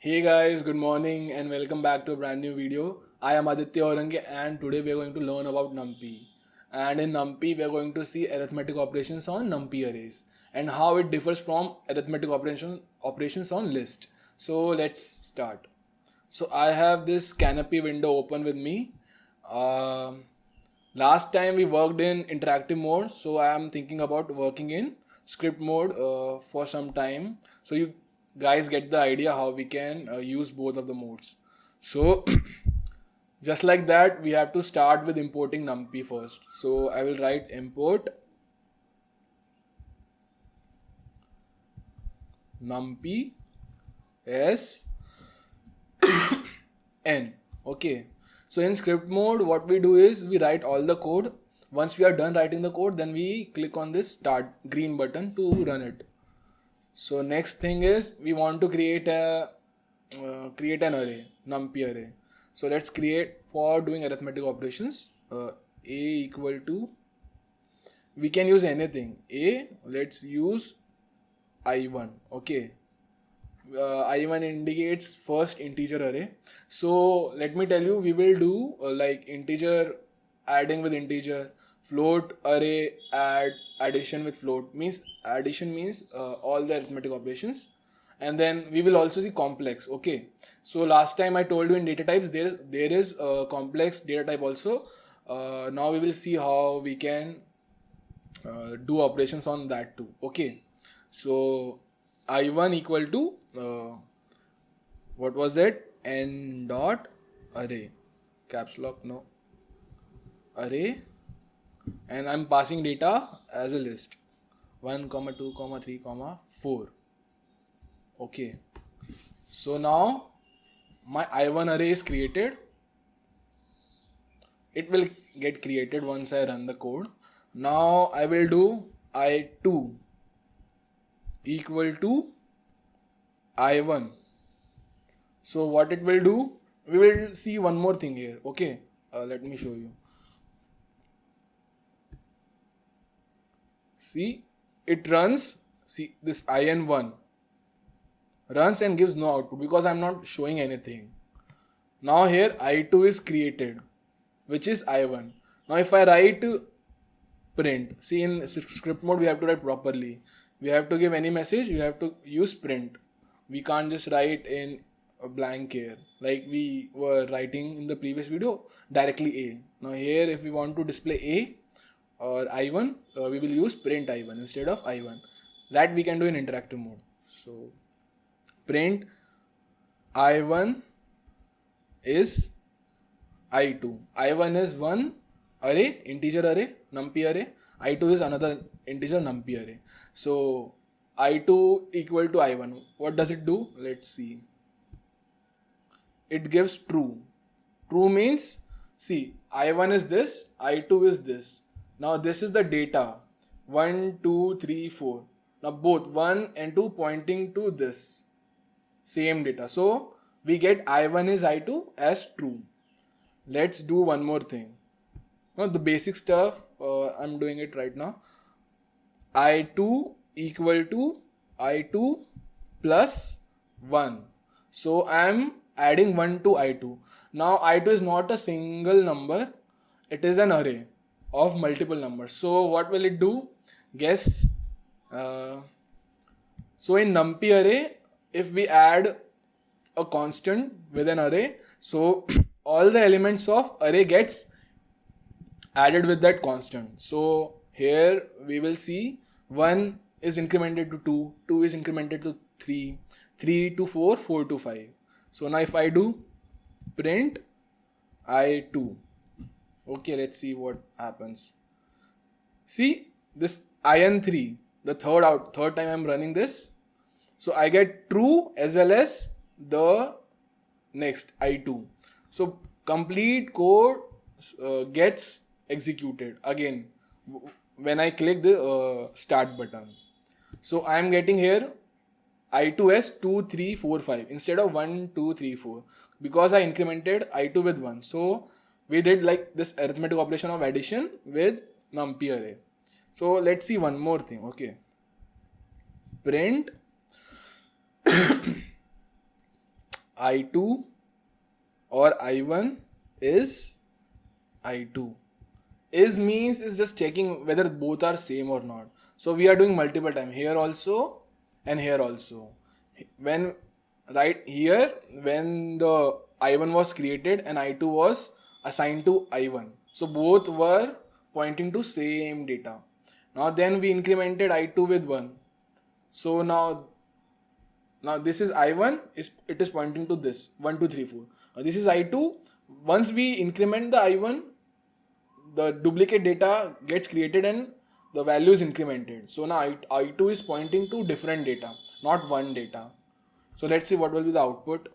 Hey guys, good morning and welcome back to a brand new video. I am Aditya Orange and today we are going to learn about Numpy. And in Numpy we are going to see arithmetic operations on Numpy arrays and how it differs from arithmetic operations on list. So let's start. So I have this canopy window open with me. Um Last time we worked in interactive mode, so I am thinking about working in script mode for some time. So you guys get the idea how we can use both of the modes. So just like that, we have to start with importing Numpy first. So I will write import Numpy as n. Okay. So in script mode, what we do is we write all the code. Once we are done writing the code, then we click on this start green button to run it. So next thing is we want to create an array, Numpy array. So let's create for doing arithmetic operations. A equal to, we can use anything. Let's use I1. Okay. I1 indicates first integer array. So let me tell you, we will do like integer adding with integer, float array addition with float. Means addition means all the arithmetic operations, and then we will also see complex. Okay, so last time I told you in data types there is a complex data type also. Now we will see how we can do operations on that too. Okay, so I1 equal to what was it, n dot array, caps lock, no, array, and I'm passing data as a list 1 comma 2 comma 3 comma 4. Okay, so now my I1 array is created. It will get created once I run the code. Now I will do I2 equal to I1. So what it will do, we will see one more thing here. Okay, let me show you. See, it runs. See, this IN1 runs and gives no output because I'm not showing anything. Now here I2 is created, which is I1. Now if I write print, see in script mode we have to write properly. We have to give any message, we have to use print. We can't just write in a blank here like we were writing in the previous video directly A. Now here if we want to display A or I1, we will use print I1 instead of I1. That we can do in interactive mode. So print I1 is I2. I1 is one array, integer array, Numpy array. I2 is another integer Numpy array. So I2 equal to I1. What does it do? Let's see. It gives true. True means, see, I1 is this, I2 is this. Now this is the data. 1, 2, 3, 4. Now both 1 and 2 pointing to this same data. So we get I1 is I2 as true. Let's do one more thing. Now the basic stuff, I'm doing it right now. I2 equal to I2 plus 1. So I'm adding 1 to I2. Now I2 is not a single number, it is an array of multiple numbers. So what will it do? Guess. So in Numpy array, if we add a constant with an array, so all the elements of array gets added with that constant. So here we will see 1 is incremented to 2, 2 is incremented to 3, 3 to 4, 4 to 5. So now if I do print I2, okay, let's see what happens. See this IN3, the third time I'm running this. So I get true as well as the next I2. So complete code gets executed again when I click the start button. So I am getting here I2 as 2, 3, 4, 5 instead of 1, 2, 3, 4 because I incremented I2 with 1. So we did like this arithmetic operation of addition with Numpy array. So let's see one more thing. Okay, print I2 or I1 is I2. Is means is just checking whether both are same or not. So we are doing multiple time here also and here also. When right here, when the I1 was created and I2 was assigned to I1, so both were pointing to same data. Now then we incremented I2 with 1. So now this is I1, it is pointing to this 1 2 3 4. Now this is I2. Once we increment the I1, the duplicate data gets created and the value is incremented. So now I2 is pointing to different data, not one data. So let's see what will be the output.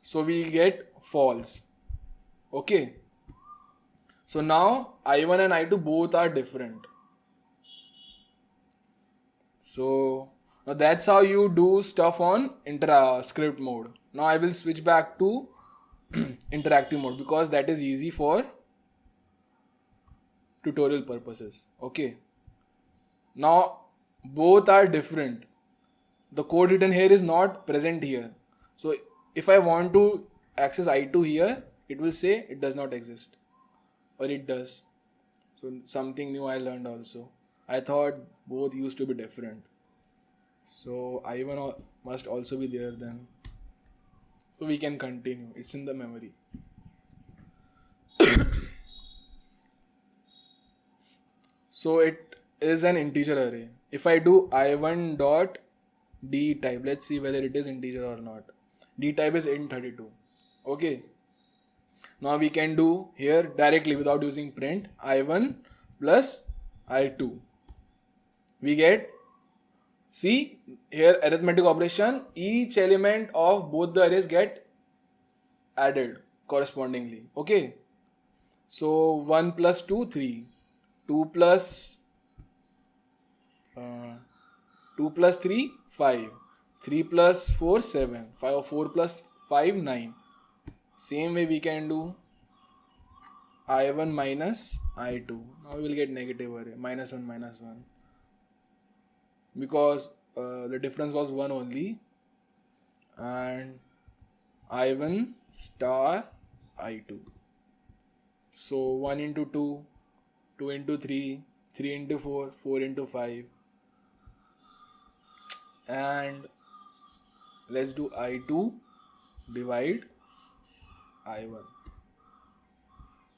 So we get false. Okay. So now I1 and I2 both are different. So now that's how you do stuff on script mode. Now I will switch back to interactive mode because that is easy for tutorial purposes. Okay. Now both are different. The code written here is not present here. So if I want to access I2 here, it will say it does not exist, or it does. So something new I learned also. I thought both used to be different. So I1 must also be there then. So we can continue. It's in the memory. So it is an integer array. If I do I1 dot D type, let's see whether it is integer or not. D type is int32. Okay. Now we can do here directly without using print I1 plus I2. We get, see here arithmetic operation, each element of both the arrays get added correspondingly. Okay. So 1 plus 2, 3. 2 plus 3, 5. 3 plus 4, 7. 4 plus 5, 9. Same way we can do I1 minus I2. Now we will get negative array. Minus 1, minus 1. Because the difference was 1 only. And I1 star I2. So 1 into 2, 2 into 3, 3 into 4, 4 into 5. And let's do I2 divide I1.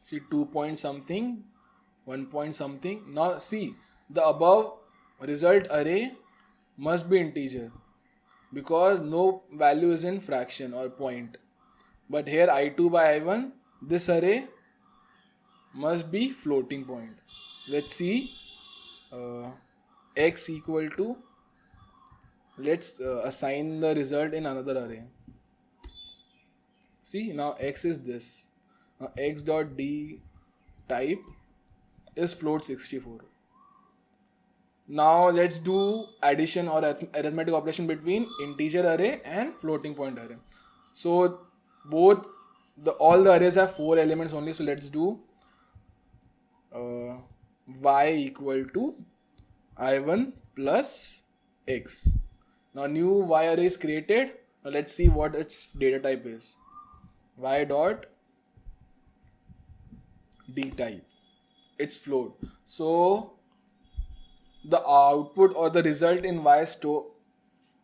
See 2 point something, 1 point something. Now see the above result array must be integer because no value is in fraction or point. But here I2 by I1, this array must be floating point. Let's see x equal to, let's assign the result in another array. See now x is this. Now x dot d type is float 64. Now let's do addition or arithmetic operation between integer array and floating point array. So both all the arrays have 4 elements only. So let's do y equal to I1 plus x. Now new y array is created. Now let's see what its data type is. Y dot d type. It's float. So the output or the result in y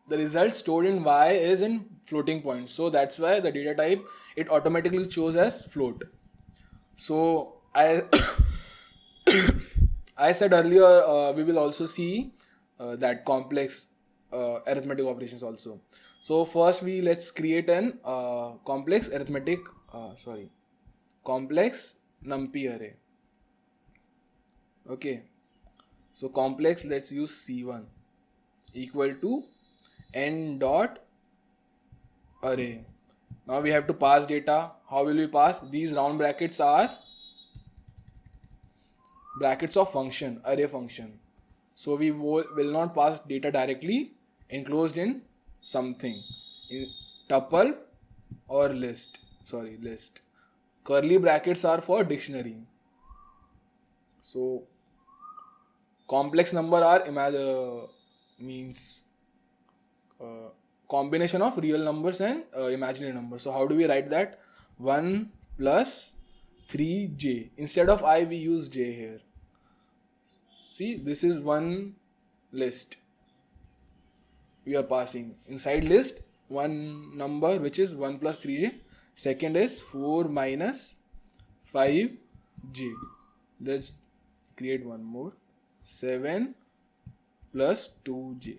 the result stored in y is in floating point. So that's why the data type it automatically chose as float. So I I said earlier we will also see that complex arithmetic operations also. So first let's create an complex Numpy array. Okay. So complex, let's use C1 equal to n dot array. Now we have to pass data. How will we pass? These round brackets are brackets of function, array function. So we will not pass data directly enclosed in something, in tuple or list. Curly brackets are for dictionary. So complex number are combination of real numbers and imaginary numbers. So how do we write that? 1 plus 3j. Instead of I, we use j here. See, this is one list we are passing. Inside list, one number which is 1 plus 3j. Second is 4 minus 5j. Let's create one more. 7 plus 2j.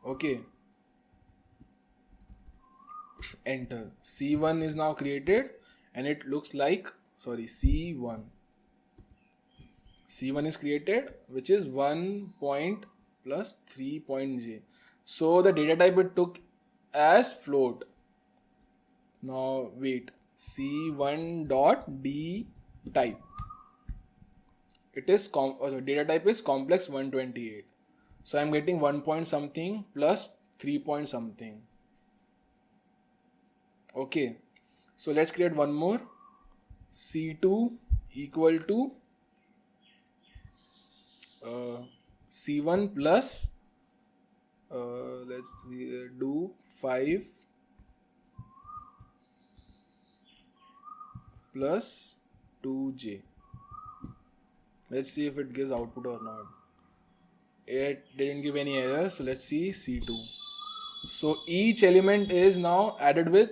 Okay. Enter. C1 is now created and it looks like, C1. C1 is created, which is 1 point plus 3 point j. So the data type it took as float. Now wait, C1 dot D type. It is data type is complex 128. So I'm getting 1 point something plus 3 point something. Okay. So let's create one more. C2 equal to C1 plus let's do 5 plus 2j. Let's see if it gives output or not. It didn't give any error, so let's see C2. So each element is now added with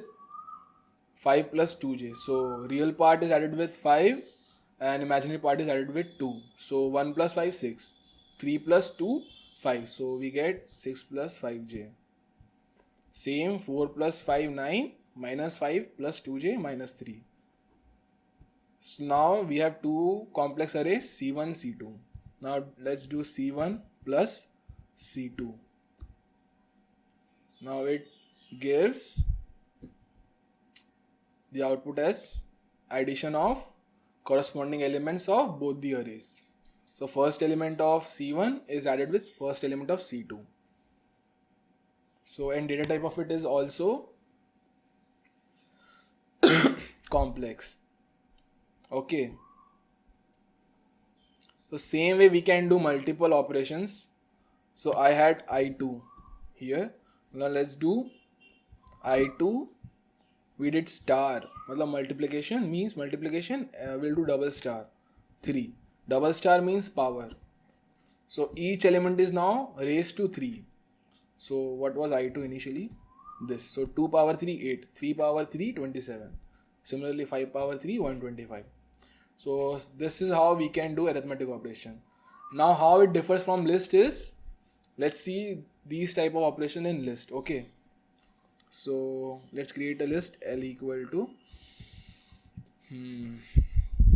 5 plus 2j. So real part is added with 5 and imaginary part is added with 2. So 1 plus 5, 6. 3 plus 2, 5. So we get 6 plus 5j. Same, 4 plus 5, 9. Minus 5 plus 2j minus 3. So now we have two complex arrays C1, C2. Now let's do C1 plus C2. Now it gives the output as addition of corresponding elements of both the arrays. So first element of C1 is added with first element of C2. So and data type of it is also complex. Okay. So same way we can do multiple operations. So I had I2 here. Now let's do I2. We did star. Multiplication means multiplication. We'll do double star. 3. Double star means power. So each element is now raised to 3. So what was I2 initially? This. So 2 power 3, 8. 3 power 3, 27. Similarly 5 power 3, 125. So this is how we can do arithmetic operation. Now how it differs from list is, let's see these type of operation in list. Okay. So let's create a list. L equal to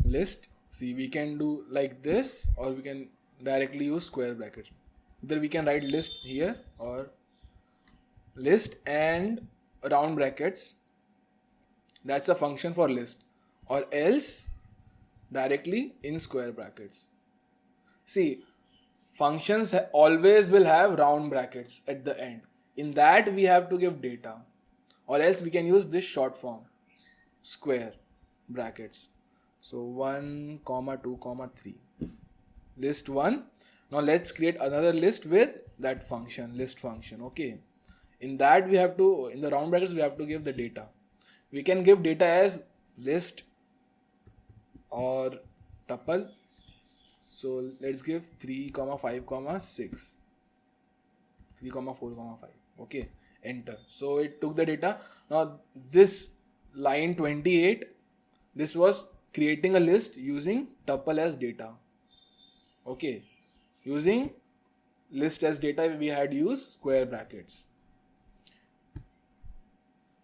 list. See, we can do like this or we can directly use square brackets. Either we can write list here or list and round brackets. That's a function for list, or else directly in square brackets. See, functions always will have round brackets at the end. In that we have to give data, or else we can use this short form, square brackets. So 1, 2, 3. List 1. Now let's create another list with that function, list function. Okay. In that we have to, in the round brackets we have to give the data. We can give data as list or tuple. So let's give 3, 5, 6. 3, 4, 5. Okay. Enter. So it took the data. Now this line 28, this was creating a list using tuple as data. Okay. Using list as data we had used square brackets.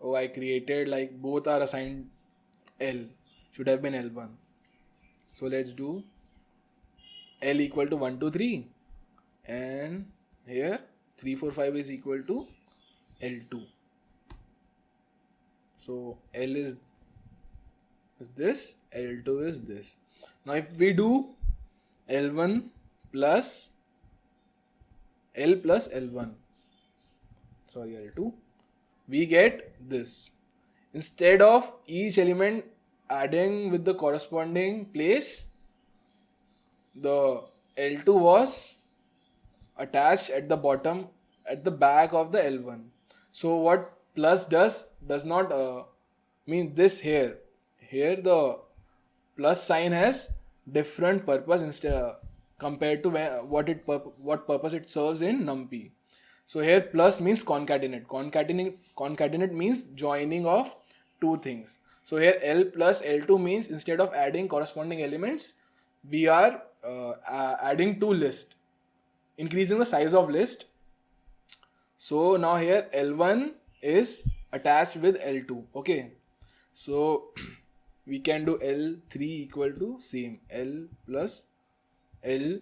Oh, I created like both are assigned L. Should have been L1. So let's do L equal to 1, 2, 3. And here 3, 4, 5 is equal to L2. So L is this, L2 is this. Now if we do L1 plus L plus L1, L2, we get this. Instead of each element adding with the corresponding place, the L2 was attached at the bottom at the back of the L1. So what plus does not mean this here. Here the plus sign has different purpose instead compared to what purpose it serves in Numpy. So here plus means concatenate. Concatenate means joining of two things. So here L plus L2 means instead of adding corresponding elements, we are adding two lists, increasing the size of list. So now here L1 is attached with L2. Okay. So we can do L3 equal to same L plus L2.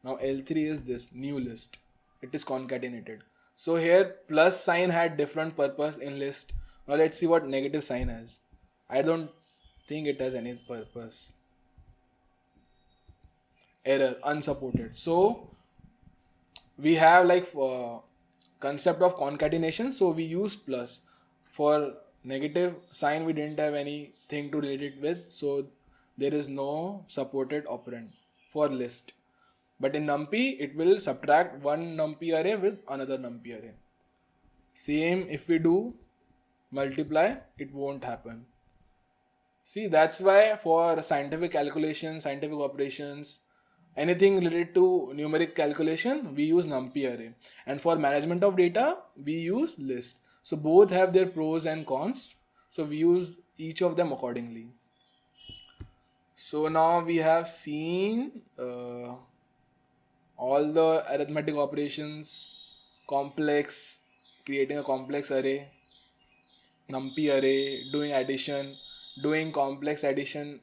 Now L3 is this new list. It is concatenated. So here plus sign had different purpose in list. Now let's see what negative sign has. I don't think it has any purpose. Error, unsupported. So we have like concept of concatenation, so we used plus. For negative sign we didn't have anything to relate it with, so there is no supported operand for list. But in Numpy it will subtract one Numpy array with another Numpy array. Same if we do multiply, it won't happen. See, that's why for scientific calculations, scientific operations, anything related to numeric calculation, we use Numpy array. And for management of data, we use list. So both have their pros and cons. So we use each of them accordingly. So now we have seen all the arithmetic operations, complex, creating a complex array, Numpy array, doing addition, doing complex addition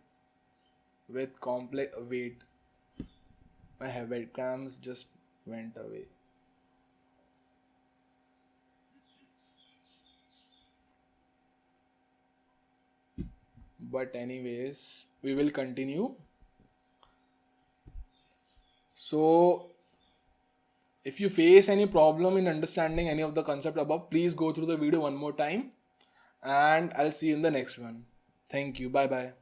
with complex, wait. My webcams just went away. But anyways, we will continue. So if you face any problem in understanding any of the concept above, please go through the video one more time and I'll see you in the next one. Thank you. Bye bye.